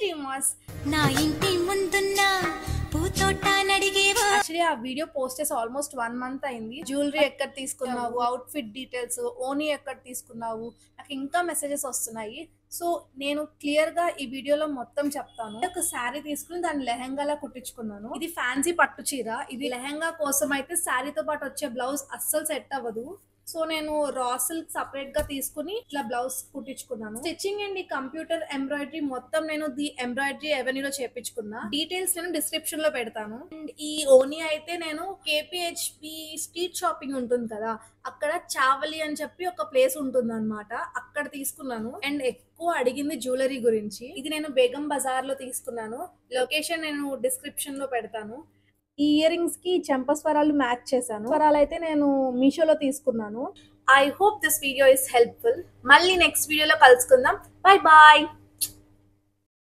Dreamers నా ఇంటి ముందున్న పూతోట నడిగేవా యాక్చువల్లీ ఆ వీడియో పోస్ట్ చేసి ఆల్మోస్ట్ 1 మంత్ అయింది. జ్యువెలరీ ఎక్కడ తీసుకున్నావు, అవుట్ఫిట్ డీటెయిల్స్, ఓనీ ఎక్కడ తీసుకున్నావు, నాకు ఇంకా మెసేజెస్ వస్తున్నాయి. సో నేను క్లియర్ గా ఈ వీడియోలో మొత్తం చెప్తాను. ఒక శారీ తీసుకుని దాన్ని లెహంగాలా కుట్టించుకున్నాను. ఇది ఫ్యాన్సీ పట్టు చీర. ఇది లెహంగా కోసం అయితే శారీతో పాటు వచ్చే బ్లౌజ్ అస్సలు సెట్ అవ్వదు. సో నేను రా సిల్క్ సపరేట్ గా తీసుకుని ఇట్లా బ్లౌజ్ కుట్టించుకున్నాను. స్టిచ్చింగ్ అండ్ ఈ కంప్యూటర్ ఎంబ్రాయిడరీ మొత్తం నేను ది ఎంబ్రాయిడరీ ఎవెన్యూలో చేపించుకున్నా. డీటెయిల్స్ నేను డిస్క్రిప్షన్ లో పెడతాను. అండ్ ఈ ఓనీ అయితే నేను కేపీహెచ్పి స్ట్రీట్ షాపింగ్ ఉంటుంది కదా, అక్కడ చావలి అని చెప్పి ఒక ప్లేస్ ఉంటుంది అనమాట, అక్కడ తీసుకున్నాను. అండ్ ఎక్కువ అడిగింది జ్యువెలరీ గురించి. ఇది నేను బేగం బజార్ లో తీసుకున్నాను. లొకేషన్ నేను డిస్క్రిప్షన్ లో పెడతాను. ఈ ఇయర్ రింగ్స్ కి చెంపస్వరాలు మ్యాచ్ చేశాను. స్వరాలు అయితే నేను మీషోలో తీసుకున్నాను. I hope this video is helpful. మళ్ళీ నెక్స్ట్ వీడియోలో కలుసుకుందాం. Bye bye.